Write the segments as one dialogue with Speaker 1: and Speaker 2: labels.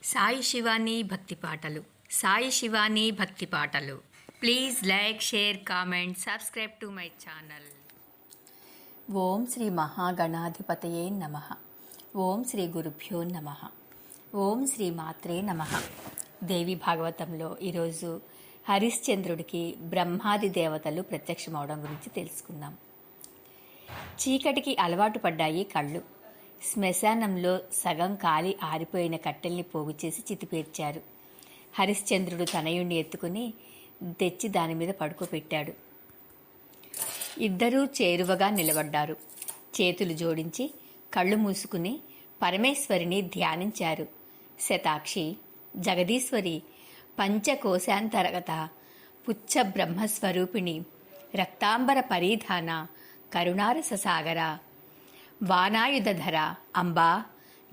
Speaker 1: సాయి శివాని భక్తి పాటలు. సాయి శివాని భక్తి పాటలు. Please like, share, comment, subscribe to my channel.
Speaker 2: ఓం శ్రీ మహాగణాధిపతయే నమః. ఓం శ్రీ గురుభ్యో నమః. ఓం శ్రీ మాత్రే నమః. దేవి భాగవతంలో ఈరోజు హరిశ్చంద్రుడికి బ్రహ్మాది దేవతలు ప్రత్యక్షమవడం గురించి తెలుసుకుందాం. చీకటికి అలవాటు పడ్డాయి కళ్ళు. శ్మశానంలో సగం కాలి ఆరిపోయిన కట్టెల్ని పోగు చేసి చితిపేర్చారు. హరిశ్చంద్రుడు తనయుణ్ణి ఎత్తుకుని తెచ్చి దానిమీద పడుకోబెట్టాడు. ఇద్దరూ చేరువగా నిలబడ్డారు. చేతులు జోడించి కళ్ళు మూసుకుని పరమేశ్వరిని ధ్యానించారు. శతాక్షి, జగదీశ్వరి, పంచకోశాంతర్గత, పుచ్చ బ్రహ్మస్వరూపిణి, రక్తాంబర పరిధాన, కరుణారస సాగర, వానాయుధధర, అంబా,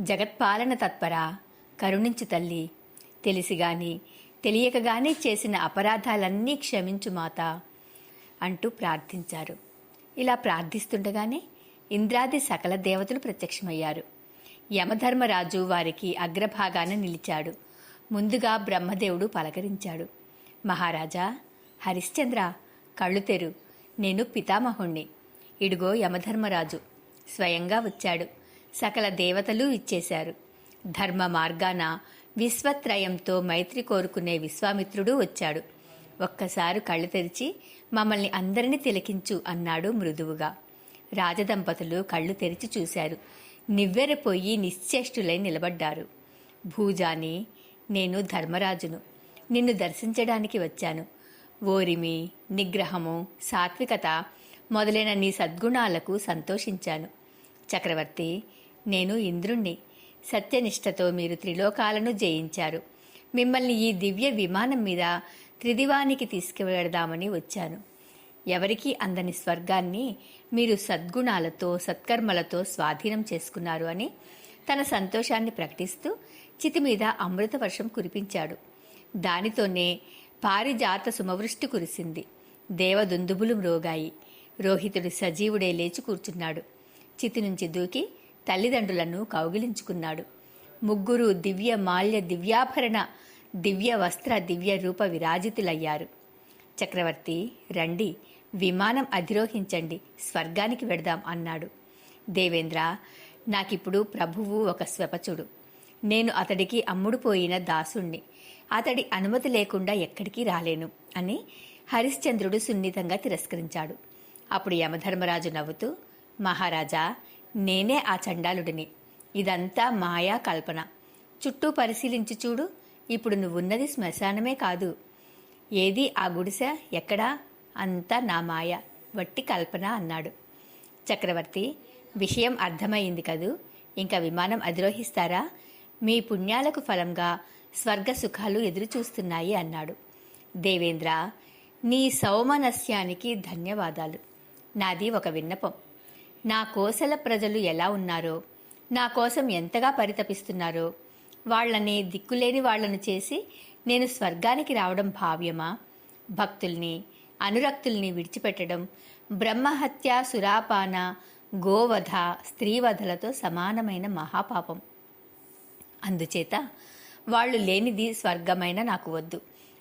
Speaker 2: జగత్పాలన తత్పర, కరుణించు తల్లి, తెలిసిగాని తెలియకగాని చేసిన అపరాధాలన్నీ క్షమించు మాత అంటూ ప్రార్థించారు. ఇలా ప్రార్థిస్తుండగానే ఇంద్రాది సకల దేవతలు ప్రత్యక్షమయ్యారు. యమధర్మరాజు వారికి అగ్రభాగాన నిలిచాడు. ముందుగా బ్రహ్మదేవుడు పలకరించాడు. మహారాజా, హరిశ్చంద్ర, కళ్ళు తెరు, నేను పితామహుణ్ణి. ఇడుగో యమధర్మరాజు స్వయంగా వచ్చాడు. సకల దేవతలు ఇచ్చేశారు. ధర్మ మార్గాన విశ్వత్రయంతో మైత్రి కోరుకునే విశ్వామిత్రుడు వచ్చాడు. ఒక్కసారి కళ్ళు తెరిచి మమ్మల్ని అందరినీ తిలకించు అన్నాడు మృదువుగా. రాజదంపతులు కళ్ళు తెరిచి చూశారు. నివ్వెరపోయి నిశ్చేష్టులై నిలబడ్డారు. భూజాని, నేను ధర్మరాజును. నిన్ను దర్శించడానికి వచ్చాను. ఓరిమి, నిగ్రహము, సాత్వికత మొదలైన నీ సద్గుణాలకు సంతోషించాను. చక్రవర్తి, నేను ఇంద్రుణ్ణి. సత్యనిష్టతో మీరు త్రిలోకాలను జయించారు. మిమ్మల్ని ఈ దివ్య విమానం మీద త్రిదివానికి తీసుకువెళదామని వచ్చాను. ఎవరికీ అందని స్వర్గాన్ని మీరు సద్గుణాలతో సత్కర్మలతో స్వాధీనం చేసుకున్నారు అని తన సంతోషాన్ని ప్రకటిస్తూ చితి మీద అమృత వర్షం కురిపించాడు. దానితోనే పారిజాత సుమవృష్టి కురిసింది. దేవదుందుబులు మ్రోగాయి. రోహితుడు సజీవుడే లేచి కూర్చున్నాడు. చితి నుంచి దూకి తల్లిదండ్రులను కౌగిలించుకున్నాడు. ముగ్గురు దివ్య మాల్య దివ్యాభరణ దివ్య వస్త్ర దివ్య రూప విరాజితులయ్యారు. చక్రవర్తి, రండి, విమానం అధిరోహించండి, స్వర్గానికి వెడదాం అన్నాడు. దేవేంద్ర, నాకిప్పుడు ప్రభువు ఒక స్వపచుడు. నేను అతడికి అమ్ముడుపోయిన దాసుణ్ణి. అతడి అనుమతి లేకుండా ఎక్కడికి రాలేను అని హరిశ్చంద్రుడు సున్నితంగా తిరస్కరించాడు. అప్పుడు యమధర్మరాజు నవ్వుతూ, మహారాజా, నేనే ఆ చండాలుడిని. ఇదంతా మాయా కల్పన. చుట్టూ పరిశీలించి చూడు. ఇప్పుడు నువ్వున్నది శ్మశానమే కాదు. ఏది ఆ గుడిసె? ఎక్కడా? అంతా నా మాయ, వట్టి కల్పన అన్నాడు. చక్రవర్తి, విషయం అర్థమైంది కదూ. ఇంకా విమానం అధిరోహిస్తారా? మీ పుణ్యాలకు ఫలంగా స్వర్గ సుఖాలు ఎదురు చూస్తున్నాయి అన్నాడు. దేవేంద్ర, నీ సౌమనస్యానికి ధన్యవాదాలు. నాది ఒక విన్నపం. నా కోసల ప్రజలు ఎలా ఉన్నారో, నా కోసం ఎంతగా పరితపిస్తున్నారో, వాళ్లని దిక్కులేని వాళ్లను చేసి నేను స్వర్గానికి రావడం భావ్యమా? భక్తుల్ని అనురక్తుల్ని విడిచిపెట్టడం బ్రహ్మహత్య, సురాపాన, గోవధ, స్త్రీవధలతో సమానమైన మహాపాపం. అందుచేత వాళ్ళు లేనిది స్వర్గమైన నాకు వద్దు.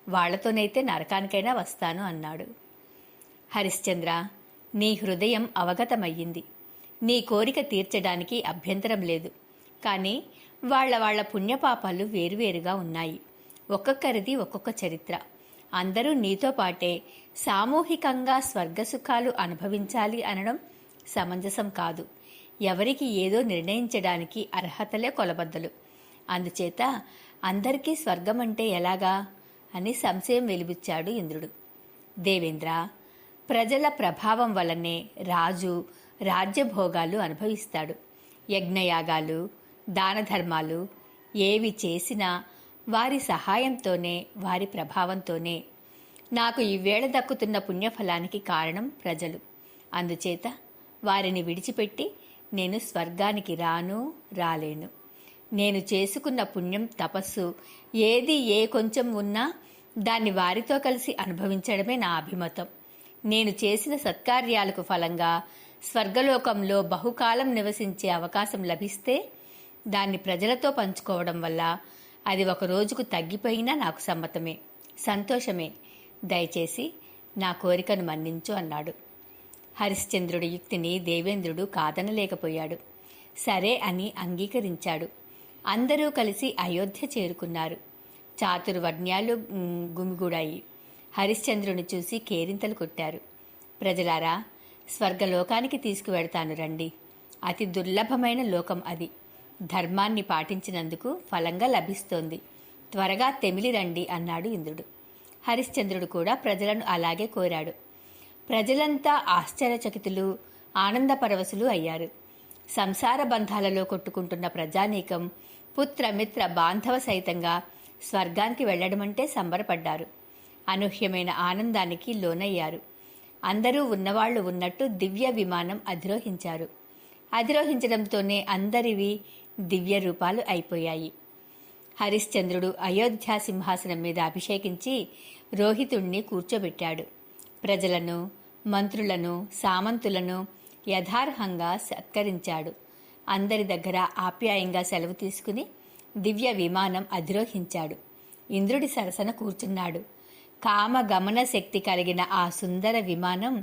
Speaker 2: వాళ్లతోనైతే నరకానికైనా వస్తాను అన్నాడు. హరిశ్చంద్ర, నీ హృదయం అవగతమయ్యింది. నీ కోరిక తీర్చడానికి అభ్యంతరం లేదు. కానీ వాళ్ళ పుణ్యపాపాలు వేరువేరుగా ఉన్నాయి. ఒక్కొక్కరిది ఒక్కొక్క చరిత్ర. అందరూ నీతో పాటే సామూహికంగా స్వర్గసుఖాలు అనుభవించాలి అనడం సమంజసం కాదు. ఎవరికి ఏదో నిర్ణయించడానికి అర్హతలే కొలబద్దలు. అందుచేత అందరికీ స్వర్గమంటే ఎలాగా అని సంశయం వెలిబుచ్చాడు ఇంద్రుడు. దేవేంద్ర, ప్రజల ప్రభావం వల్లనే రాజు రాజ్యభోగాలు అనుభవిస్తాడు. యజ్ఞయాగాలు, దానధర్మాలు ఏవి చేసినా వారి సహాయంతోనే, వారి ప్రభావంతోనే. నాకు ఈవేళ దక్కుతున్న పుణ్యఫలానికి కారణం ప్రజలు. అందుచేత వారిని విడిచిపెట్టి నేను స్వర్గానికి రాలేను. నేను చేసుకున్న పుణ్యం, తపస్సు ఏది ఏ కొంచెం ఉన్నా దాన్ని వారితో కలిసి అనుభవించడమే నా అభిమతం. నేను చేసిన సత్కార్యాలకు ఫలంగా స్వర్గలోకంలో బహుకాలం నివసించే అవకాశం లభిస్తే దాన్ని ప్రజలతో పంచుకోవడం వల్ల అది ఒక రోజుకు తగ్గిపోయినా నాకు సమ్మతమే, సంతోషమే. దయచేసి నా కోరికను మన్నించు అన్నాడు. హరిశ్చంద్రుడి యుక్తిని దేవేంద్రుడు కాదనలేకపోయాడు. సరే అని అంగీకరించాడు. అందరూ కలిసి అయోధ్య చేరుకున్నారు. చాతుర్వర్ణ్యాలు గుమిగూడాయి. హరిశ్చంద్రుని చూసి కేరింతలు కొట్టారు. ప్రజలారా, స్వర్గలోకానికి తీసుకువెడతాను రండి. అతి దుర్లభమైన లోకం అది. ధర్మాన్ని పాటించినందుకు ఫలంగా లభిస్తోంది. త్వరగా తెమిలి రండి అన్నాడు ఇంద్రుడు. హరిశ్చంద్రుడు కూడా ప్రజలను అలాగే కోరాడు. ప్రజలంతా ఆశ్చర్యచకితులు, ఆనందపరవశులు అయ్యారు. సంసార బంధాలలో కొట్టుకుంటున్న ప్రజానీకం పుత్రమిత్ర బాంధవ సహితంగా స్వర్గానికి వెళ్లడమంటే సంబరపడ్డారు. అనూహ్యమైన ఆనందానికి లోనయ్యారు. అందరూ ఉన్నవాళ్లు ఉన్నట్టు దివ్య విమానం అధిరోహించారు. అధిరోహించడంతోనే అందరివి దివ్య రూపాలు అయిపోయాయి. హరిశ్చంద్రుడు అయోధ్య సింహాసనం మీద అభిషేకించి రోహితుణ్ణి కూర్చోబెట్టాడు. ప్రజలను, మంత్రులను, సామంతులను యథార్హంగా సత్కరించాడు. అందరి దగ్గర ఆప్యాయంగా సెలవు తీసుకుని దివ్య విమానం అధిరోహించాడు. ఇంద్రుడి సరసన కూర్చున్నాడు. కామగమన శక్తి కలిగిన ఆ సుందర విమానం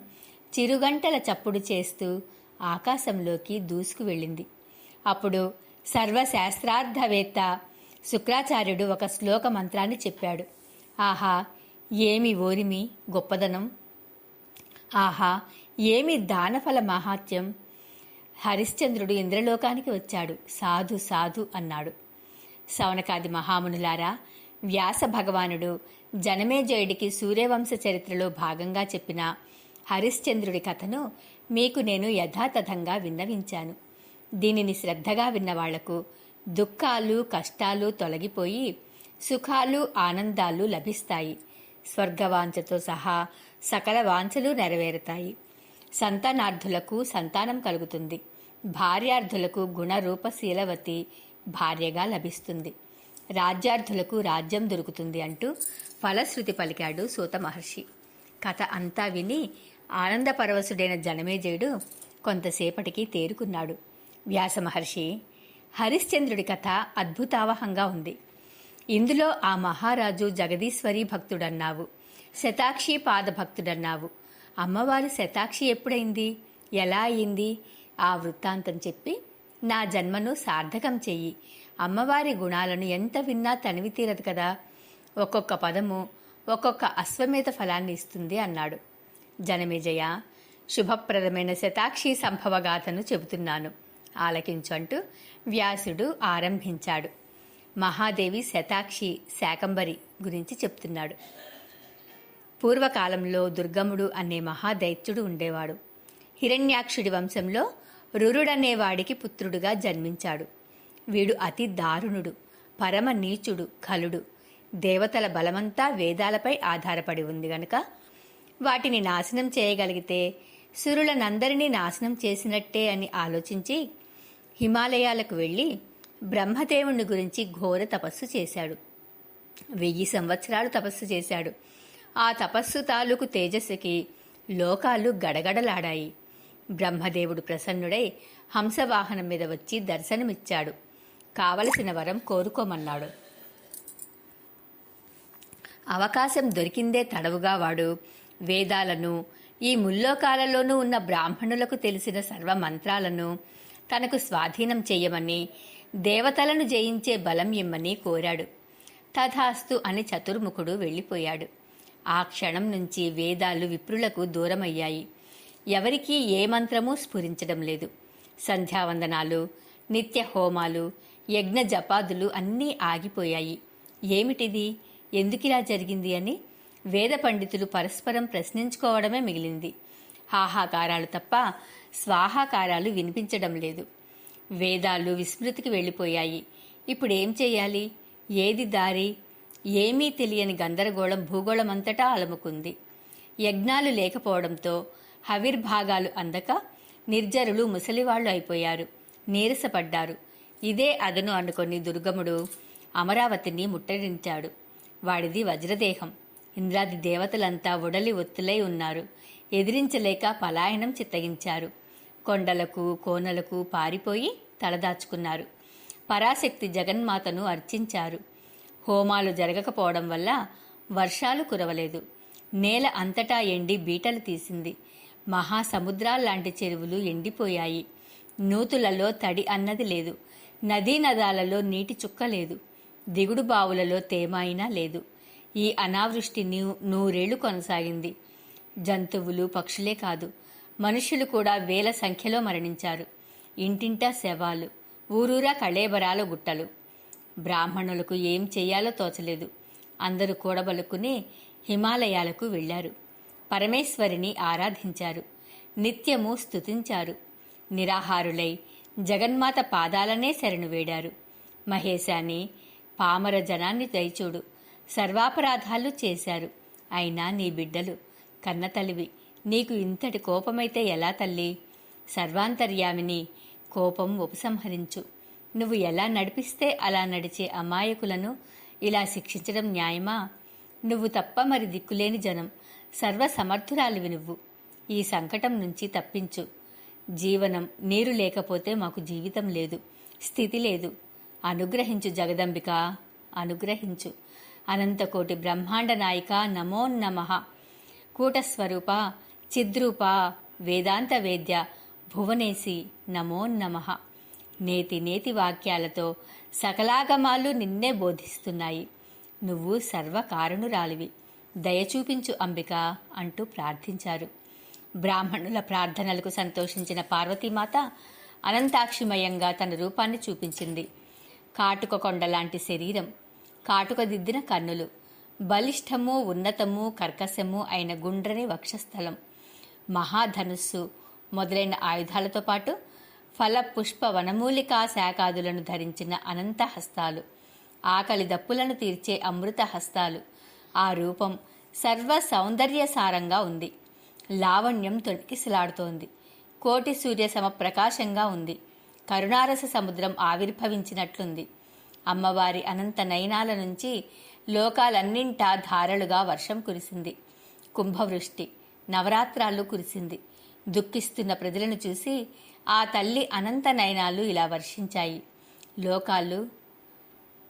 Speaker 2: చిరుగంటల చప్పుడు చేస్తూ ఆకాశంలోకి దూసుకు వెళ్ళింది. అప్పుడు సర్వశాస్త్రార్థవేత్త శుక్రాచార్యుడు ఒక శ్లోక మంత్రాన్ని చెప్పాడు. ఆహా, ఏమి ఓరిమి గొప్పదనం! ఆహా, ఏమి దానఫల మహాత్యం! హరిశ్చంద్రుడు ఇంద్రలోకానికి వచ్చాడు. సాధు సాధు అన్నాడు. శౌనకాది మహామునులారా, వ్యాస భగవానుడు జనమేజయుడికి సూర్యవంశ చరిత్రలో భాగంగా చెప్పిన హరిశ్చంద్రుడి కథను మీకు నేను యథాతథంగా విన్నవించాను. దీనిని శ్రద్ధగా విన్నవాళ్లకు దుఃఖాలు, కష్టాలు తొలగిపోయి సుఖాలు, ఆనందాలు లభిస్తాయి. స్వర్గవాంఛతో సహా సకల వాంఛలు నెరవేరుతాయి. సంతానార్థులకు సంతానం కలుగుతుంది. భార్యార్థులకు గుణరూపశీలవతి భార్యగా లభిస్తుంది. రాజ్యార్థులకు రాజ్యం దొరుకుతుంది అంటూ ఫలశ్రుతి పలికాడు సూత మహర్షి. కథ అంతా విని ఆనందపరవశుడైన జనమేజయుడు కొంతసేపటికి తేరుకున్నాడు. వ్యాస మహర్షి, హరిశ్చంద్రుడి కథ అద్భుతావహంగా ఉంది. ఇందులో ఆ మహారాజు జగదీశ్వరి భక్తుడన్నావు, శతాక్షి పాద భక్తుడన్నావు. అమ్మవారు శతాక్షి ఎప్పుడైంది, ఎలా అయింది? ఆ వృత్తాంతం చెప్పి నా జన్మను సార్థకం చెయ్యి. అమ్మవారి గుణాలను ఎంత విన్నా తనివి తీరదు కదా. ఒక్కొక్క పదము ఒక్కొక్క అశ్వమేధ ఫలాన్ని ఇస్తుంది అన్నాడు. జనమేజయ, శుభప్రదమైన శతాక్షి సంభవగాథను చెబుతున్నాను, ఆలకించు అంటూ వ్యాసుడు ఆరంభించాడు. మహాదేవి శతాక్షి శాకంబరి గురించి చెప్తున్నాడు. పూర్వకాలంలో దుర్గముడు అనే మహాదైత్యుడు ఉండేవాడు. హిరణ్యాక్షుడి వంశంలో రురుడనేవాడికి పుత్రుడుగా జన్మించాడు. వీడు అతి దారుణుడు, పరమ నీచుడు, ఖలుడు. దేవతల బలమంతా వేదాలపై ఆధారపడి ఉంది గనక వాటిని నాశనం చేయగలిగితే సురులనందరినీ నాశనం చేసినట్టే అని ఆలోచించి హిమాలయాలకు వెళ్ళి బ్రహ్మదేవుని గురించి ఘోర తపస్సు చేశాడు. 1000 సంవత్సరాలు తపస్సు చేశాడు. ఆ తపస్సు తాలూకు తేజస్సుకి లోకాలు గడగడలాడాయి. బ్రహ్మదేవుడు ప్రసన్నుడై హంసవాహనం మీద వచ్చి దర్శనమిచ్చాడు. కావలసిన వరం కోరుకోమన్నాడు. అవకాశం దొరికిందే తడవుగా వాడు వేదాలను, ఈ ముల్లోకాలలోనూ ఉన్న బ్రాహ్మణులకు తెలిసిన సర్వ మంత్రాలను తనకు స్వాధీనం చెయ్యమని, దేవతలను జయించే బలం ఇమ్మని కోరాడు. తథాస్తు అని చతుర్ముఖుడు వెళ్ళిపోయాడు. ఆ క్షణం నుంచి వేదాలు విప్రులకు దూరమయ్యాయి. ఎవరికీ ఏ మంత్రమూ స్ఫురించడం లేదు. సంధ్యావందనాలు, నిత్య హోమాలు, యజ్ఞ జపాదులు అన్నీ ఆగిపోయాయి. ఏమిటిది, ఎందుకిలా జరిగింది అని వేద పండితులు పరస్పరం ప్రశ్నించుకోవడమే మిగిలింది. హాహాకారాలు తప్ప స్వాహాకారాలు వినిపించడం లేదు. వేదాలు విస్మృతికి వెళ్ళిపోయాయి. ఇప్పుడేం చెయ్యాలి, ఏది దారి? ఏమీ తెలియని గందరగోళం భూగోళమంతటా అలముకుంది. యజ్ఞాలు లేకపోవడంతో హవిర్భాగాలు అందక నిర్జరులు ముసలివాళ్లు అయిపోయారు, నీరసపడ్డారు. ఇదే అదను అనుకొని దుర్గముడు అమరావతిని ముట్టడించాడు. వాడిది వజ్రదేహం. ఇంద్రాది దేవతలంతా ఉడలి ఒత్తులై ఉన్నారు. ఎదిరించలేక పలాయనం చిత్తగించారు. కొండలకు కోనలకు పారిపోయి తలదాచుకున్నారు. పరాశక్తి జగన్మాతను అర్చించారు. హోమాలు జరగకపోవడం వల్ల వర్షాలు కురవలేదు. నేల అంతటా ఎండి బీటలు తీసింది. మహాసముద్రాల్లాంటి చెరువులు ఎండిపోయాయి. నూతులలో తడి అన్నది లేదు. నదీ నదాలలో నీటి చుక్క లేదు. దిగుడు బావులలో తేమ అయినా లేదు. ఈ అనావృష్టి నూరేళ్లు కొనసాగింది. జంతువులు, పక్షులే కాదు, మనుష్యులు కూడా వేల సంఖ్యలో మరణించారు. ఇంటింటా శవాలు, ఊరూరా కళేబరాల గుట్టలు. బ్రాహ్మణులకు ఏం చెయ్యాలో తోచలేదు. అందరూ కూడబలుకుని హిమాలయాలకు వెళ్లారు. పరమేశ్వరిని ఆరాధించారు. నిత్యము స్తుతించారు. నిరాహారులై జగన్మాత పాదాలనే శరణు వేడారు. మహేశాని, పామర జనాన్ని దయచూడు. సర్వాపరాధాలు చేశారు. అయినా నీ బిడ్డలు కన్నతల్లివి. నీకు ఇంతటి కోపమైతే ఎలా తల్లి? సర్వాంతర్యామిని, కోపం ఉపసంహరించు. నువ్వు ఎలా నడిపిస్తే అలా నడిచే అమాయకులను ఇలా శిక్షించడం న్యాయమా? నువ్వు తప్ప మరి దిక్కులేని జనం. సర్వసమర్థురాలివి నువ్వు. ఈ సంకటం నుంచి తప్పించు. జీవనం, నీరు లేకపోతే మాకు జీవితం లేదు, స్థితి లేదు. అనుగ్రహించు జగదంబిక, అనుగ్రహించు. అనంతకోటి బ్రహ్మాండ నాయిక నమో నమః. కూటస్వరూప, చిద్రూప, వేదాంత వేద్య, భువనేసి నమో నమః. నేతి నేతి వాక్యాలతో సకలాగమాలు నిన్నే బోధిస్తున్నాయి. నువ్వు సర్వకారణురాలివి. దయచూపించు అంబిక అంటూ ప్రార్థించారు. బ్రాహ్మణుల ప్రార్థనలకు సంతోషించిన పార్వతీమాత అనంతాక్షిమయంగా తన రూపాన్ని చూపించింది. కాటుక కొండలాంటి శరీరం, కాటుక దిద్దిన కన్నులు, బలిష్టము, ఉన్నతము, కర్కశము అయిన గుండ్రని వక్షస్థలం, మహాధనుస్సు మొదలైన ఆయుధాలతో పాటు ఫల పుష్ప వనమూలికా శాఖాదులను ధరించిన అనంత హస్తాలు, ఆకలి దప్పులను తీర్చే అమృత హస్తాలు. ఆ రూపం సర్వ సౌందర్యసారంగా ఉంది. లావణ్యం తొణికిసలాడుతోంది. కోటి సూర్య సమప్రకాశంగా ఉంది. కరుణారస సముద్రం ఆవిర్భవించినట్లుంది. అమ్మవారి అనంత నయనాల నుంచి లోకాలన్నింటా ధారలుగా వర్షం కురిసింది. కుంభవృష్టి, నవరాత్రాలు కురిసింది. దుఃఖిస్తున్న ప్రజలను చూసి ఆ తల్లి అనంత నయనాలు ఇలా వర్షించాయి. లోకాలు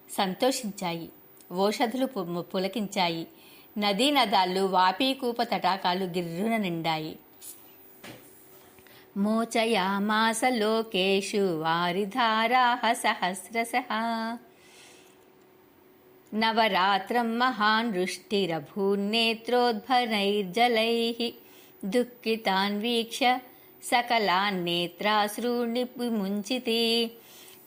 Speaker 2: సంతోషించాయి. ఓషధులు పులకించాయి. నదీ నదాలు, వాపీకూప తటాకాలు గిర్రున నిండాయి. మోచయామాస లోకేషు వారిధారాః సహస్రశః. నవరాత్రం మహాన్ వృష్టిరభూన్నేత్రోద్భరైర్జలైః. దుఃఖితాన్ వీక్ష్య సకలాన్ నేత్రాశ్రూణి విముంచితి.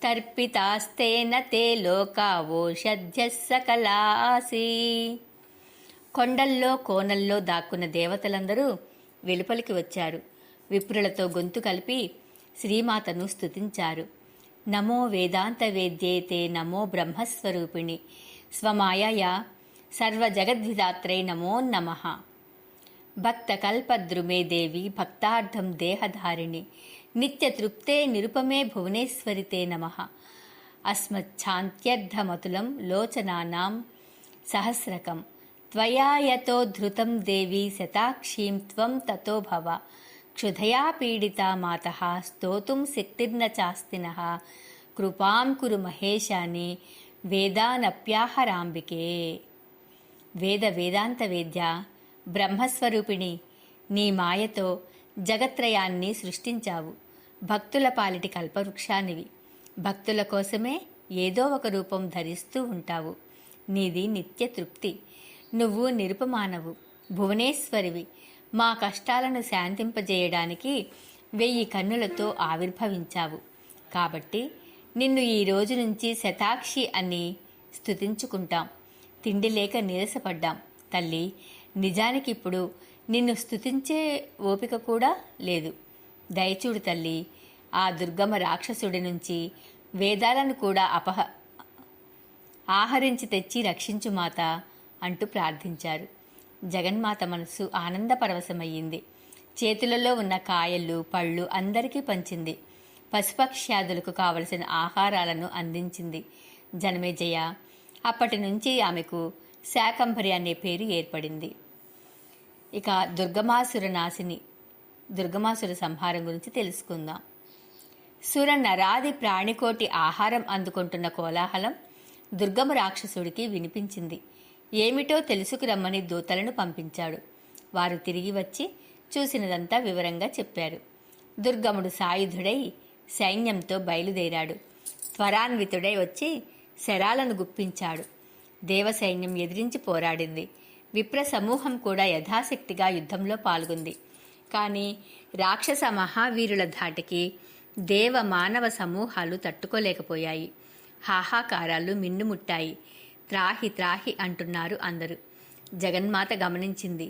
Speaker 2: తర్పితాస్తేన తే లోకా ఓషధ్యః సకలాసి. కొండల్లో కోనల్లో దాక్కున్న దేవతలందరూ వెలుపలికి వచ్చారు. విప్రులతో గొంతు కలిపి శ్రీమాతను స్తుతించారు. నమో వేదాంత వేద్యేతే నమో బ్రహ్మస్వరూపిణి స్వమాయయా సర్వజగద్విధాత్రై నమో నమః. భక్తకల్పద్రుమే దేవి భక్తార్థం దేహధారిణి నిత్యతృప్తే నిరుపమే భువనేశ్వరితే నమః. అస్మచ్ఛాంత్యర్థమతులం లోచనానాం సహస్రకం త్వయా యతో ధృతం దేవి శతాక్షీం త్వం తతో భవ. క్షుధయా పీడితా మాతః స్తోతుం శక్తిర్న చాస్తినః. కృపాం కురు మహేశాని వేదానప్యాహరాంబికే. వేద వేదాంత వేద్య బ్రహ్మస్వరూపిణి, నీ మాయతో జగత్రయాన్ని సృష్టించావు. భక్తుల పాలిటి కల్పవృక్షానివి. భక్తుల కోసమే ఏదో ఒక రూపం ధరిస్తూ ఉంటావు. నీది నిత్య తృప్తి. నువ్వు నిరుపమానవు, భువనేశ్వరివి. మా కష్టాలను శాంతింపజేయడానికి 1000 కన్నులతో ఆవిర్భవించావు. కాబట్టి నిన్ను ఈ రోజు నుంచి శతాక్షి అని స్తుతించుకుంటాం. తిండి లేక నీరసపడ్డాం తల్లి. నిజానికి ఇప్పుడు నిన్ను స్తుతించే ఓపిక కూడా లేదు. దయచూడు తల్లి. ఆ దుర్గమ రాక్షసుడి నుంచి వేదాలను కూడా ఆహరించి తెచ్చి రక్షించు మాత అంటూ ప్రార్థించారు. జగన్మాత మనసు ఆనందపరవశమయ్యింది. చేతులలో ఉన్న కాయలు, పళ్ళు అందరికీ పంచింది. పశుపక్ష్యాదులకు కావలసిన ఆహారాలను అందించింది. జనమేజయ అప్పటి నుంచి ఆమెకు శాకంభరి అనే పేరు ఏర్పడింది. ఇక దుర్గమాసుర సంహారం గురించి తెలుసుకుందాం. సుర నరాది ప్రాణికోటి ఆహారం అందుకుంటున్న కోలాహలం దుర్గమ రాక్షసుడికి వినిపించింది. ఏమిటో తెలుసుకురమ్మని దూతలను పంపించాడు. వారు తిరిగి వచ్చి చూసినదంతా వివరంగా చెప్పారు. దుర్గముడు సాయుధుడై సైన్యంతో బయలుదేరాడు. త్వరాన్వితుడై వచ్చి శరాలను గుప్పించాడు. దేవసైన్యం ఎదిరించి పోరాడింది. విప్ర సమూహం కూడా యథాశక్తిగా యుద్ధంలో పాల్గొంది. కానీ రాక్షస మహావీరుల ధాటికి దేవ మానవ సమూహాలు తట్టుకోలేకపోయాయి. హాహాకారాలు మిన్నుముట్టాయి. త్రాహి త్రాహి అంటున్నారు అందరూ. జగన్మాత గమనించింది.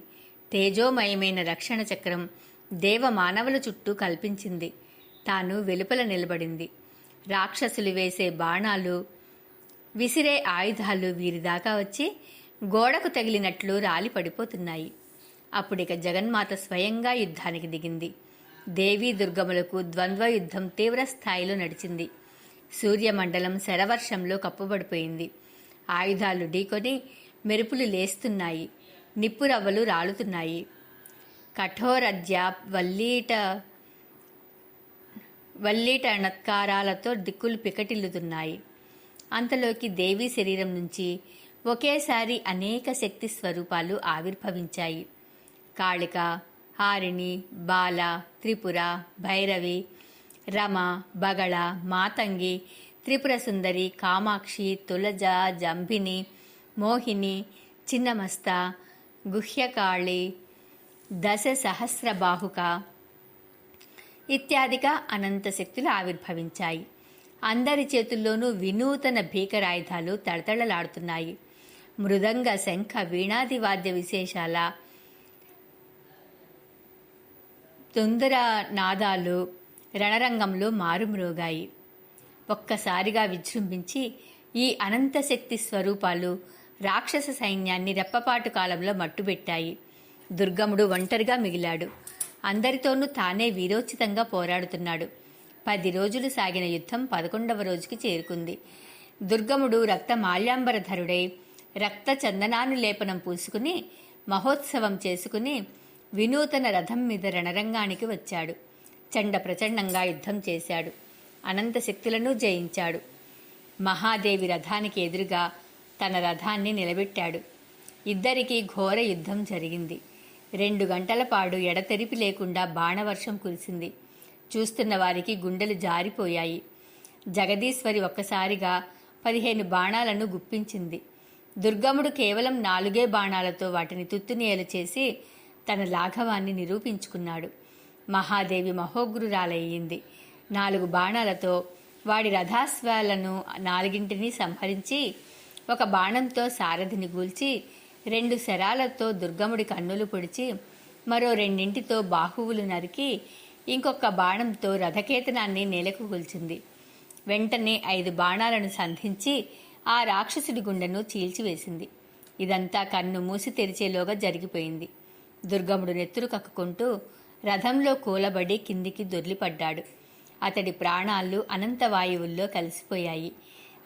Speaker 2: తేజోమయమైన రక్షణ చక్రం దేవ మానవుల చుట్టూ కల్పించింది. తాను వెలుపల నిలబడింది. రాక్షసులు వేసే బాణాలు, విసిరే ఆయుధాలు వీరిదాకా వచ్చి గోడకు తగిలినట్లు రాలి పడిపోతున్నాయి. అప్పుడిక జగన్మాత స్వయంగా యుద్ధానికి దిగింది. దేవీ దుర్గములకు ద్వంద్వ యుద్ధం తీవ్ర స్థాయిలో నడిచింది. సూర్యమండలం శరవర్షంలో కప్పబడిపోయింది. ఆయుధాలు ఢీకొని మెరుపులు లేస్తున్నాయి. నిప్పురవ్వలు రాలుతున్నాయి. కఠోరజ్య వల్లీట నత్కారాలతో దిక్కులు పికటిల్లుతున్నాయి. అంతలోకి దేవీ శరీరం నుంచి ఒకేసారి అనేక శక్తి స్వరూపాలు ఆవిర్భవించాయి. కాళిక, హారిణి, బాల, త్రిపుర, భైరవి, రమ, బగళ, మాతంగి, త్రిపుర సుందరి, కామాక్షి, తులజ, జంభిని, మోహిని, చిన్నమస్త, గుహ్యకాళి, దశ సహస్రబాహుక ఇత్యాదిగా అనంత శక్తులు ఆవిర్భవించాయి. అందరి చేతుల్లోనూ వినూతన భీకరాయుధాలు తళతళలాడుతున్నాయి. మృదంగ, శంఖ, వీణాది వాద్య విశేషాల తుందర నాదాలు రణరంగంలో మారుమ్రోగాయి. ఒక్కసారిగా విజృంభించి ఈ అనంత శక్తి స్వరూపాలు రాక్షస సైన్యాన్ని రెప్పపాటు కాలంలో మట్టుబెట్టాయి. దుర్గముడు ఒంటరిగా మిగిలాడు. అందరితోనూ తానే వీరోచితంగా పోరాడుతున్నాడు. 10 రోజులు సాగిన యుద్ధం 11వ రోజుకి చేరుకుంది. దుర్గముడు రక్త మాల్యాంబరధరుడై రక్త చందనానులేపనం పూసుకుని మహోత్సవం చేసుకుని వినూతన రథం మీద రణరంగానికి వచ్చాడు. చండ ప్రచండంగా యుద్ధం చేశాడు. అనంత శక్తులను జయించాడు. మహాదేవి రథానికి ఎదురుగా తన రథాన్ని నిలబెట్టాడు. ఇద్దరికీ ఘోర యుద్ధం జరిగింది. 2 గంటల పాటు ఎడతెరిపి లేకుండా బాణవర్షం కురిసింది. చూస్తున్న వారికి గుండెలు జారిపోయాయి. జగదీశ్వరి ఒక్కసారిగా 15 బాణాలను గుప్పించింది. దుర్గముడు కేవలం 4 బాణాలతో వాటిని తుత్తునియలు చేసి తన లాఘవాన్ని నిరూపించుకున్నాడు. మహాదేవి మహోగ్రురాలయ్యింది. 4 బాణాలతో వాడి రథాశ్వాలను 4 సంహరించి 1 బాణంతో సారథిని గూల్చి 2 శరాలతో దుర్గముడి కన్నులు పొడిచి మరో 2 బాహువులు నరికి ఇంకొక బాణంతో రథకేతనాన్ని నేలకు కూల్చింది. వెంటనే 5 బాణాలను సంధించి ఆ రాక్షసుడి గుండెను చీల్చివేసింది. ఇదంతా కన్ను మూసి తెరిచేలోగా జరిగిపోయింది. దుర్గముడు నెత్తురు కక్కుకుంటూ రథంలో కూలబడి కిందికి దొర్లిపడ్డాడు. అతడి ప్రాణాలు అనంత వాయువుల్లో కలిసిపోయాయి.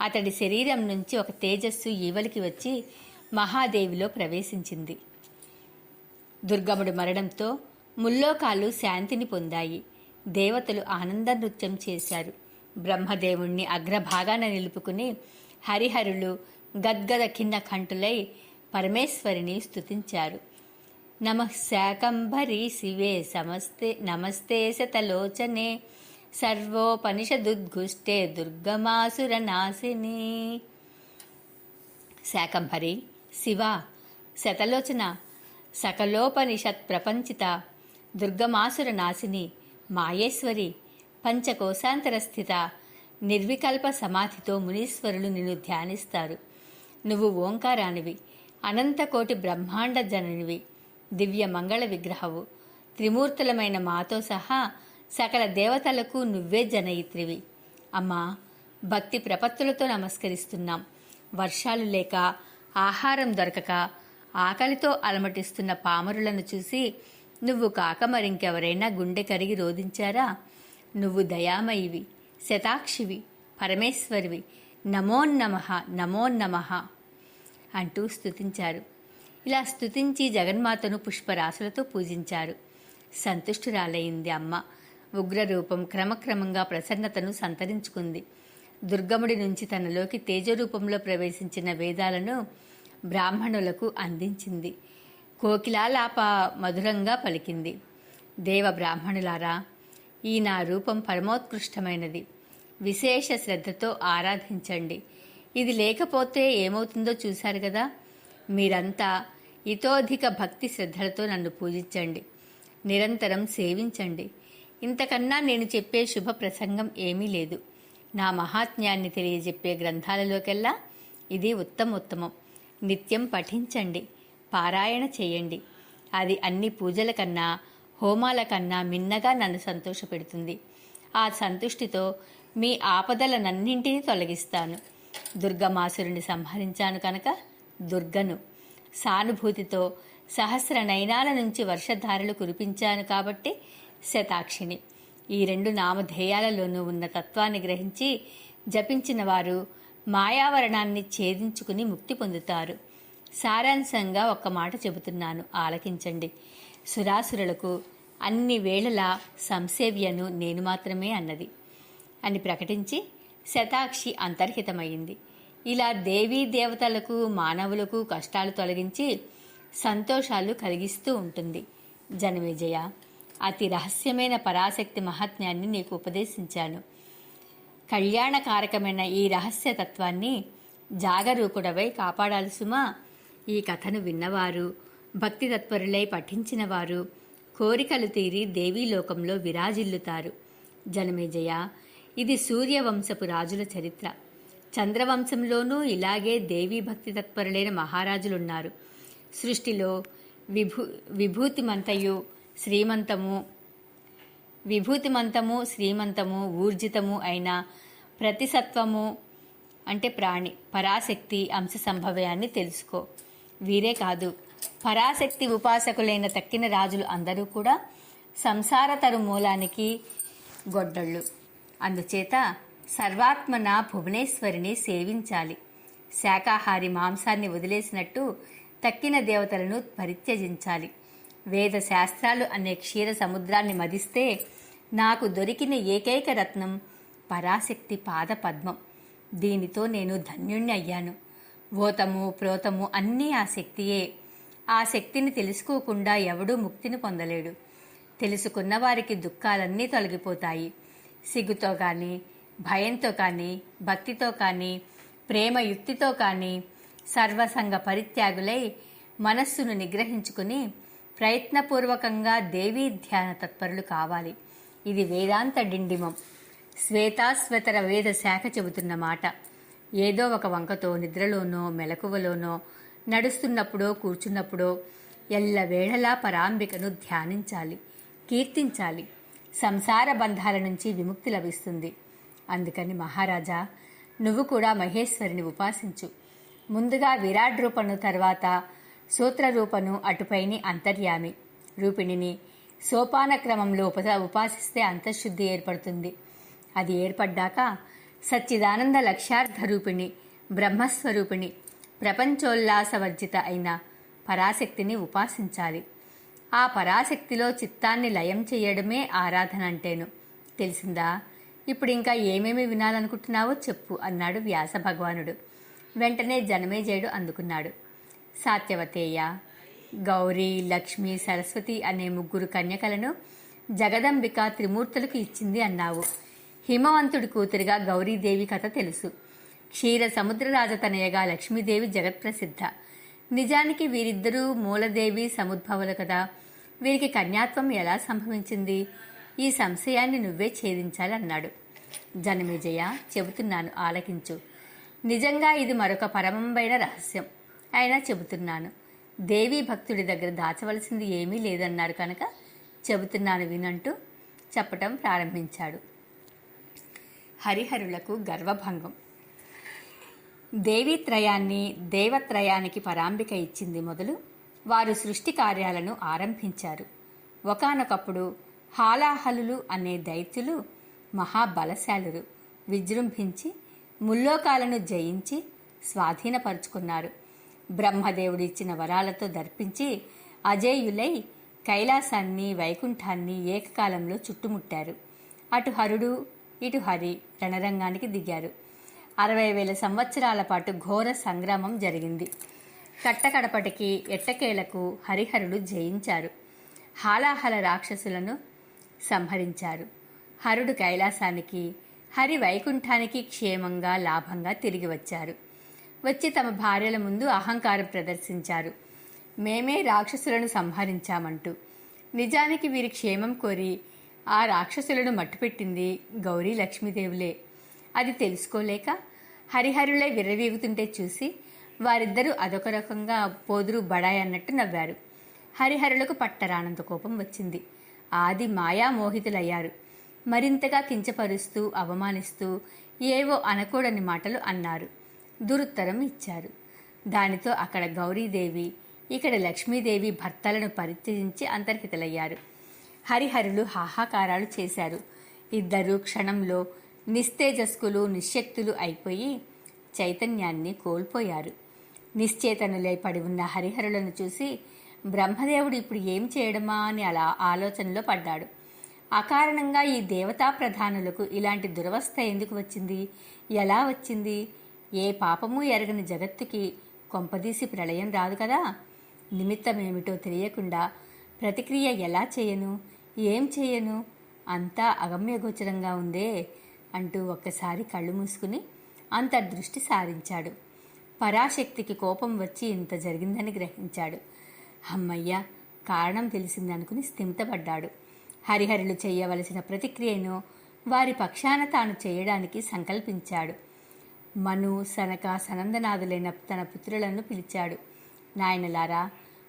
Speaker 2: అతడి శరీరం నుంచి ఒక తేజస్సు ఈవలికి వచ్చి మహాదేవిలో ప్రవేశించింది. దుర్గముడు మరణంతో ముల్లోకాలు శాంతిని పొందాయి. దేవతలు ఆనంద నృత్యం చేశారు. బ్రహ్మదేవుణ్ణి అగ్రభాగాన నిలుపుకుని హరిహరులు గద్గద ఖిన్న కంఠులై పరమేశ్వరిని స్తుతించారు. నమః శాకంభరీ శివే నమస్తే శతలోచనే సర్వోపనిషదుద్ఘుష్టే దుర్గమాసురనాశిని. శాకంభరి, శివ, శతలోచన, సకలోపనిషత్ ప్రపంచిత, దుర్గమాసుర నాశిని, మాయేశ్వరి, పంచకోశాంతర స్థిత, నిర్వికల్ప సమాధితో మునీశ్వరులు నిన్ను ధ్యానిస్తారు. నువ్వు ఓంకారానివి, అనంతకోటి బ్రహ్మాండ జననివి, దివ్య మంగళ విగ్రహవు. త్రిమూర్తులమైన మాతో సహా సకల దేవతలకు నువ్వే జనయిత్రివి. అమ్మా, భక్తి ప్రపత్తులతో నమస్కరిస్తున్నాం. వర్షాలు లేక, ఆహారం దొరకక, ఆకలితో అలమటిస్తున్న పామరులను చూసి నువ్వు కాక మరింకెవరైనా గుండె కరిగి రోధించారా? నువ్వు దయామయివి, శతాక్షివి, పరమేశ్వరివి. నమోన్నమః నమోన్నమః అంటూ స్తుతించారు. ఇలా స్తుతించి జగన్మాతను పుష్పరాశులతో పూజించారు. సంతుష్టురాలయ్యింది అమ్మ. ఉగ్రరూపం క్రమక్రమంగా ప్రసన్నతను సంతరించుకుంది. దుర్గముడి నుంచి తనలోకి తేజరూపంలో ప్రవేశించిన వేదాలను బ్రాహ్మణులకు అందించింది. కోకిలాలాప మధురంగా పలికింది. దేవ బ్రాహ్మణులారా, ఈ నా రూపం పరమోత్కృష్టమైనది. విశేష శ్రద్ధతో ఆరాధించండి. ఇది లేకపోతే ఏమవుతుందో చూశారు కదా. మీరంతా ఇతోధిక భక్తి శ్రద్ధలతో నన్ను పూజించండి, నిరంతరం సేవించండి. ఇంతకన్నా నేను చెప్పే శుభ ప్రసంగం ఏమీ లేదు. నా మహాత్మ్యాన్ని తెలియజెప్పే గ్రంథాలలోకెల్లా ఇది ఉత్తమోత్తమం. నిత్యం పఠించండి, పారాయణ చేయండి. అది అన్ని పూజల కన్నా, హోమాల కన్నా మిన్నగా నన్ను సంతోషపెడుతుంది. ఆ సంతుష్టితో మీ ఆపదలనన్నింటినీ తొలగిస్తాను. దుర్గమాసురుని సంహరించాను కనుక దుర్గను. సానుభూతితో సహస్ర నయనాల నుంచి వర్షధారలు కురిపించాను కాబట్టి శతాక్షిని. ఈ రెండు నామధేయాలలోనూ ఉన్న తత్వాన్ని గ్రహించి జపించిన వారు మాయావరణాన్ని ఛేదించుకుని ముక్తి పొందుతారు. సారాంశంగా ఒక్క మాట చెబుతున్నాను, ఆలకించండి. సురాసురులకు అన్ని వేళలా సంసేవ్యను నేను మాత్రమే అన్నది అని ప్రకటించి శతాక్షి అంతర్హితమైంది. ఇలా దేవీ దేవతలకు మానవులకు కష్టాలు తొలగించి సంతోషాలు కలిగిస్తూ ఉంటుంది. జనమేజయ, అతి రహస్యమైన పరాశక్తి మహాత్మ్యాన్ని నీకు ఉపదేశించాను. కళ్యాణకారకమైన ఈ రహస్య తత్వాన్ని జాగరూకుడవై కాపాడాలి సుమా. ఈ కథను విన్నవారు, భక్తి తత్పరులై పఠించిన వారు కోరికలు తీరి దేవీలోకంలో విరాజిల్లుతారు. జనమేజయ, ఇది సూర్యవంశపు రాజుల చరిత్ర. చంద్రవంశంలోనూ ఇలాగే దేవీ భక్తి తత్పరులైన మహారాజులున్నారు. సృష్టిలో విభూతిమంతము శ్రీమంతము ఊర్జితము అయిన ప్రతిసత్వము అంటే ప్రాణి పరాశక్తి అంశ సంభవ్యాన్ని తెలుసుకో. వీరే కాదు, పరాశక్తి ఉపాసకులైన తక్కిన రాజులు అందరూ కూడా సంసార తరుమూలానికి గొడ్డళ్ళు. అందుచేత సర్వాత్మన భువనేశ్వరిని సేవించాలి. శాకాహారి మాంసాన్ని వదిలేసినట్టు తక్కిన దేవతలను పరిత్యజించాలి. వేద శాస్త్రాలు అనే క్షీర సముద్రాన్ని మదిస్తే నాకు దొరికిన ఏకైక రత్నం పరాశక్తి పాద పద్మం. దీనితో నేను ధన్యుణ్ణి అయ్యాను. ఓతము ప్రోతము అన్నీ ఆ శక్తియే. ఆ శక్తిని తెలుసుకోకుండా ఎవడూ ముక్తిని పొందలేడు. తెలుసుకున్న వారికి దుఃఖాలన్నీ తొలగిపోతాయి. సిగ్గుతో కానీ, భయంతో కానీ, భక్తితో కానీ, ప్రేమయుక్తితో కానీ సర్వసంగ పరిత్యాగులై మనస్సును నిగ్రహించుకుని ప్రయత్నపూర్వకంగా దేవీ ధ్యాన తత్పరులు కావాలి. ఇది వేదాంత డిండిమం. శ్వేతాశ్వతర వేద శాఖ చెబుతున్న మాట. ఏదో ఒక వంకతో నిద్రలోనో మెలకువలోనో నడుస్తున్నప్పుడో కూర్చున్నప్పుడో ఎల్లవేళలా పరాంబికను ధ్యానించాలి, కీర్తించాలి. సంసార బంధాల నుంచి విముక్తి లభిస్తుంది. అందుకని మహారాజా, నువ్వు కూడా మహేశ్వరిని ఉపాసించు. ముందుగా విరాట్ రూపను, తర్వాత సూత్రరూపను, అటుపైని అంతర్యామి రూపిణిని సోపాన క్రమంలో ఉపాసిస్తే అంతఃశుద్ధి ఏర్పడుతుంది. అది ఏర్పడ్డాక సచ్చిదానంద లక్ష్యార్థ రూపిణి, బ్రహ్మస్వరూపిణి, ప్రపంచోల్లాసవర్జిత అయిన పరాశక్తిని ఉపాసించాలి. ఆ పరాశక్తిలో చిత్తాన్ని లయం చేయడమే ఆరాధన అంటేను. తెలిసిందా? ఇప్పుడు ఇంకా ఏమేమి వినాలనుకుంటున్నావో చెప్పు అన్నాడు వ్యాస భగవానుడు. వెంటనే జనమేజయుడు అందుకున్నాడు. సాత్యవతేయ, గౌరీ, లక్ష్మి, సరస్వతి అనే ముగ్గురు కన్యకలను జగదంబిక త్రిమూర్తులకు ఇచ్చింది అన్నావు. హిమవంతుడి కూతురిగా గౌరీదేవి కథ తెలుసు. క్షీర సముద్రరాజతనయగా లక్ష్మీదేవి జగత్ప్రసిద్ధ. నిజానికి వీరిద్దరూ మూలదేవి సముద్భవులు కదా. వీరికి కన్యాత్వం ఎలా సంభవించింది? ఈ సంశయాన్ని నువ్వే ఛేదించాలి అన్నాడు. జనమేజయ, చెబుతున్నాను, ఆలకించు. నిజంగా ఇది మరొక పరమంబైన రహస్యం. అయినా చెబుతున్నాను. దేవీ భక్తుడి దగ్గర దాచవలసింది ఏమీ లేదన్నారు కనుక చెబుతున్నాను వినంటూ చెప్పటం ప్రారంభించాడు. హరిహరులకు గర్వభంగం. దేవీత్రయాన్ని దేవత్రయానికి పరాంబిక ఇచ్చింది మొదలు వారు సృష్టి కార్యాలను ఆరంభించారు. ఒకానొకప్పుడు హాలాహలులు అనే దైత్యులు మహాబలశాలురు. విజృంభించి ముల్లోకాలను జయించి స్వాధీనపరుచుకున్నారు. బ్రహ్మదేవుడిచ్చిన వరాలతో దర్పించి అజేయులై కైలాసాన్ని, వైకుంఠాన్ని ఏకకాలంలో చుట్టుముట్టారు. అటు హరుడు, ఇటు హరి రణరంగానికి దిగారు. 60,000 సంవత్సరాల పాటు ఘోర సంగ్రామం జరిగింది. కట్టకడపటికి ఎట్టకేలకు హరిహరులు జయించారు. హాలాహల రాక్షసులను సంహరించారు. హరుడు కైలాసానికి, హరి వైకుంఠానికి క్షేమంగా లాభంగా తిరిగి వచ్చారు. వచ్చి తమ భార్యల ముందు అహంకారం ప్రదర్శించారు. మేమే రాక్షసులను సంహరించామంటూ. నిజానికి వీరి క్షేమం కోరి ఆ రాక్షసులను మట్టుపెట్టింది గౌరీ లక్ష్మీదేవులే. అది తెలుసుకోలేక హరిహరులే విర్రవీగుతుంటే చూసి వారిద్దరూ అదొక రకంగా పోదురు బడాయి అన్నట్టు నవ్వారు. హరిహరులకు పట్టరానంత కోపం వచ్చింది. ఆది మాయామోహితులయ్యారు. మరింతగా కించపరుస్తూ అవమానిస్తూ ఏవో అనకూడని మాటలు అన్నారు. దురుత్తరం ఇచ్చారు. దానితో అక్కడ గౌరీదేవి, ఇక్కడ లక్ష్మీదేవి భర్తలను పరిత్యజించి అంతర్హితులయ్యారు. హరిహరులు హాహాకారాలు చేశారు. ఇద్దరు క్షణంలో నిస్తేజస్కులు, నిశ్శక్తులు అయిపోయి చైతన్యాన్ని కోల్పోయారు. నిశ్చేతనులై పడి ఉన్న హరిహరులను చూసి బ్రహ్మదేవుడు ఇప్పుడు ఏం చేయడమా అని అలా ఆలోచనలో పడ్డాడు. అకారణంగా ఈ దేవతా ప్రధానులకు ఇలాంటి దురవస్థ ఎందుకు వచ్చింది? ఎలా వచ్చింది? ఏ పాపము ఎరగని జగత్తుకి కొంపదీసి ప్రళయం రాదు కదా. నిమిత్తమేమిటో తెలియకుండా ప్రతిక్రియ ఎలా చేయను, ఏం చేయను, అంతా అగమ్యగోచరంగా ఉందే అంటూ ఒక్కసారి కళ్ళు మూసుకుని అంతర్దృష్టి సారించాడు. పరాశక్తికి కోపం వచ్చి ఇంత జరిగిందని గ్రహించాడు. అమ్మయ్య, కారణం తెలిసిందనుకుని స్థిమితపడ్డాడు. హరిహరులు చేయవలసిన ప్రతిక్రియను వారి పక్షాన తాను చేయడానికి సంకల్పించాడు. మను, సనక, సనందనాథులైన తన పుత్రులను పిలిచాడు. నాయనలారా,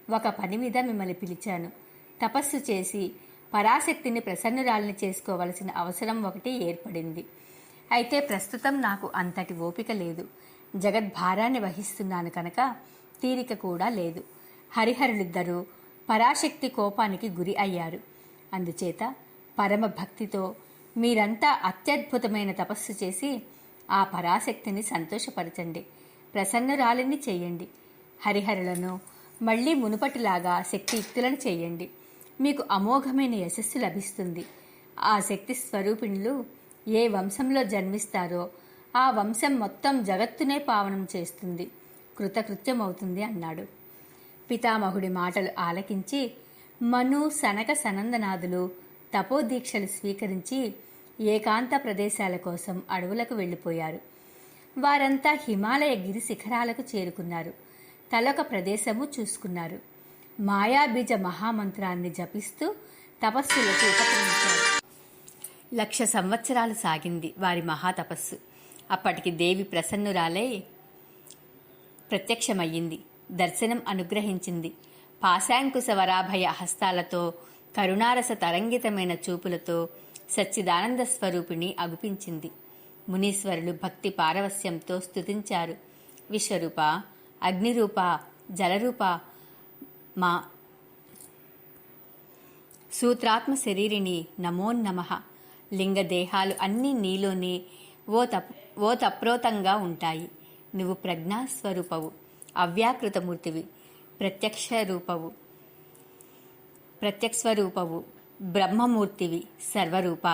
Speaker 2: ఒక పని మీద మిమ్మల్ని పిలిచాను. తపస్సు చేసి పరాశక్తిని ప్రసన్నురాలిని చేసుకోవలసిన అవసరం ఒకటి ఏర్పడింది. అయితే ప్రస్తుతం నాకు అంతటి ఓపిక లేదు. జగద్భారాన్ని వహిస్తున్నాను కనుక తీరిక కూడా లేదు. హరిహరులిద్దరూ పరాశక్తి కోపానికి గురి అయ్యారు. అందుచేత పరమ భక్తితో మీరంతా అత్యద్భుతమైన తపస్సు చేసి ఆ పరాశక్తిని సంతోషపరచండి, ప్రసన్నురాలిని చెయ్యండి. హరిహరులను మళ్లీ మునుపటిలాగా శక్తియుక్తులను చెయ్యండి. మీకు అమోఘమైన యశస్సు లభిస్తుంది. ఆ శక్తి స్వరూపిణులు ఏ వంశంలో జన్మిస్తారో ఆ వంశం మొత్తం జగత్తునే పావనం చేస్తుంది, కృతకృత్యమవుతుంది అన్నాడు. పితామహుడి మాటలు ఆలకించి మను, సనక, సనందనాథులు తపోదీక్షలు స్వీకరించి ఏకాంత ప్రదేశాల కోసం అడవులకు వెళ్ళిపోయారు. వారంతా హిమాలయ గిరి శిఖరాలకు చేరుకున్నారు. తలొక ప్రదేశము చూసుకున్నారు. మాయాబీజ మహామంత్రాన్ని జపిస్తూ తపస్సులకు ఉపక్రమించారు. 1,00,000 సంవత్సరాలు సాగింది వారి మహాతపస్సు. అప్పటికి దేవి ప్రసన్నురాలై ప్రత్యక్షమయ్యింది. దర్శనం అనుగ్రహించింది. పాశాంకుశ వరాభయ హస్తాలతో, కరుణారస తరంగితమైన చూపులతో సచ్చిదానంద స్వరూపిణి అగుపించింది. మునీశ్వరులు భక్తి పారవస్యంతో స్తుతించారు. విశ్వరూప, అగ్నిరూప, జలరూప, మా సూత్రాత్మ శరీరిణి నమోన్నమః. లింగదేహాలు అన్నీ నీలోనే ఓ తప్రోతంగా ఉంటాయి. నువ్వు ప్రజ్ఞాస్వరూపవు, అవ్యాకృతమూర్తివి, ప్రత్యక్షస్వరూపవు, బ్రహ్మమూర్తివి, సర్వరూప,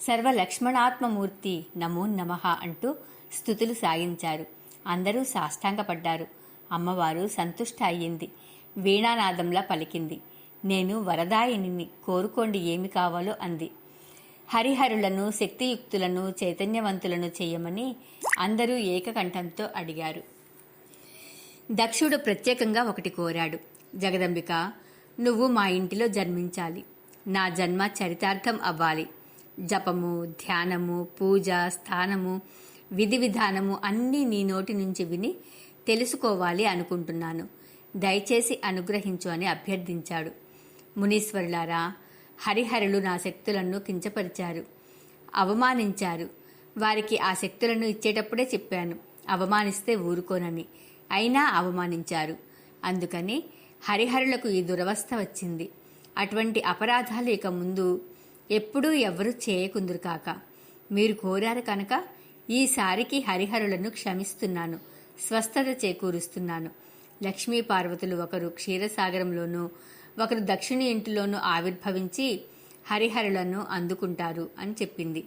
Speaker 2: సర్వలక్ష్మణాత్మమూర్తి నమోన్నమః అంటూ స్తుతులు సాగించారు. అందరూ సాష్టాంగపడ్డారు. అమ్మవారు సంతుష్ట అయ్యింది. వీణానాదంలా పలికింది. నేను వరదాయిని, కోరుకోండి ఏమి కావాలో అంది. హరిహరులను శక్తియుక్తులను చైతన్యవంతులను చేయమని అందరూ ఏకకంఠంతో అడిగారు. దక్షుడు ప్రత్యేకంగా ఒకటి కోరాడు. జగదంబిక, నువ్వు మా ఇంటిలో జన్మించాలి. నా జన్మ చరితార్థం అవ్వాలి. జపము, ధ్యానము, పూజ, స్థానము, విధి విధానము అన్నీ నీ నోటి నుంచి విని తెలుసుకోవాలి అనుకుంటున్నాను. దయచేసి అనుగ్రహించు అని అభ్యర్థించాడు. మునీశ్వరులారా, హరిహరులు నా శక్తులను కించపరిచారు, అవమానించారు. వారికి ఆ శక్తులను ఇచ్చేటప్పుడే చెప్పాను, అవమానిస్తే ఊరుకోనని. అయినా అవమానించారు. అందుకని హరిహరులకు ఈ దురవస్థ వచ్చింది. అటువంటి అపరాధాలు ఇక ముందు ఎప్పుడూ ఎవ్వరూ చేయకుందురు కాక. మీరు కోరారు కనుక ఈసారికి హరిహరులను క్షమిస్తున్నాను, స్వస్థత చేకూరుస్తున్నాను. లక్ష్మీ పార్వతులు ఒకరు క్షీరసాగరంలోనూ ఒకరు దక్షిణ ఇంటిలోనూ ఆవిర్భవించి హరిహరులను అందుకుంటారు అని చెప్పింది.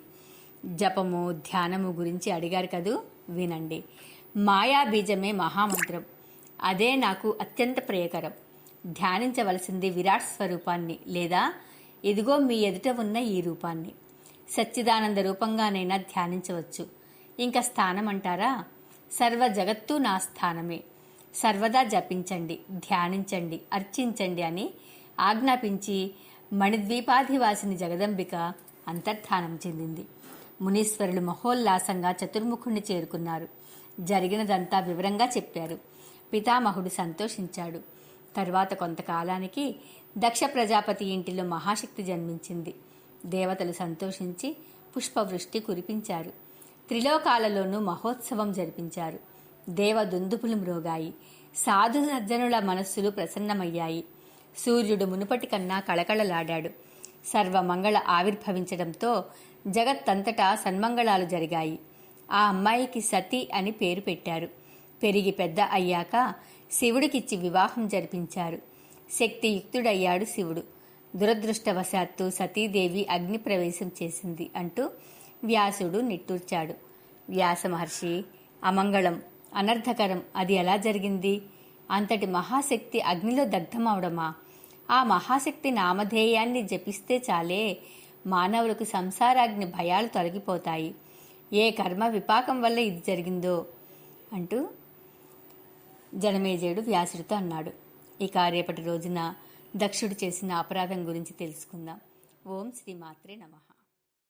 Speaker 2: జపము, ధ్యానము గురించి అడిగారు కదూ, వినండి. మాయా బీజమే మహామంత్రం. అదే నాకు అత్యంత ప్రియకరం. ధ్యానించవలసింది విరాట్ స్వరూపాన్ని, లేదా ఇదిగో మీ ఎదుట ఉన్న ఈ రూపాన్ని. సచ్చిదానంద రూపంగానైనా ధ్యానించవచ్చు. ఇంకా స్థానం అంటారా? సర్వ జగత్తు నా స్థానమే. సర్వదా జపించండి, ధ్యానించండి, అర్చించండి అని ఆజ్ఞాపించి మణిద్వీపాధివాసిని జగదంబిక అంతర్ధానం చెందింది. మునీశ్వరులు మహోల్లాసంగా చతుర్ముఖుణ్ణి చేరుకున్నారు. జరిగినదంతా వివరంగా చెప్పారు. పితామహుడు సంతోషించాడు. తరువాత కొంతకాలానికి దక్ష ప్రజాపతి ఇంటిలో మహాశక్తి జన్మించింది. దేవతలు సంతోషించి పుష్పవృష్టి కురిపించారు. త్రిలోకాలలోనూ మహోత్సవం జరిపించారు. దేవదుందుపులు మ్రోగాయి. సాధు సజ్జనుల మనస్సులు ప్రసన్నమయ్యాయి. సూర్యుడు మునుపటి కన్నా కళకళలాడాడు. సర్వమంగళ ఆవిర్భవించడంతో జగత్తంతటా సన్మంగళాలు జరిగాయి. ఆ అమ్మాయికి సతీ అని పేరు పెట్టారు. పెరిగి పెద్ద అయ్యాక శివుడికిచ్చి వివాహం జరిపించారు. శక్తియుక్తుడయ్యాడు శివుడు. దురదృష్టవశాత్తు సతీదేవి అగ్నిప్రవేశం చేసింది అంటూ వ్యాసుడు నిట్టూర్చాడు. వ్యాస మహర్షి, అమంగళం, అనర్థకరం, అది ఎలా జరిగింది? అంతటి మహాశక్తి అగ్నిలో దగ్ధమవడమా? ఆ మహాశక్తి నామధేయాన్ని జపిస్తే చాలే మానవులకు సంసారాగ్ని భయాలు తొలగిపోతాయి. ఏ కర్మ విపాకం వల్ల ఇది జరిగిందో అంటూ జనమేజయుడు వ్యాసుడితో అన్నాడు. ఇక రేపటి రోజున దక్షుడు చేసిన అపరాధం గురించి తెలుసుకుందాం. ఓం శ్రీ మాత్రే నమః.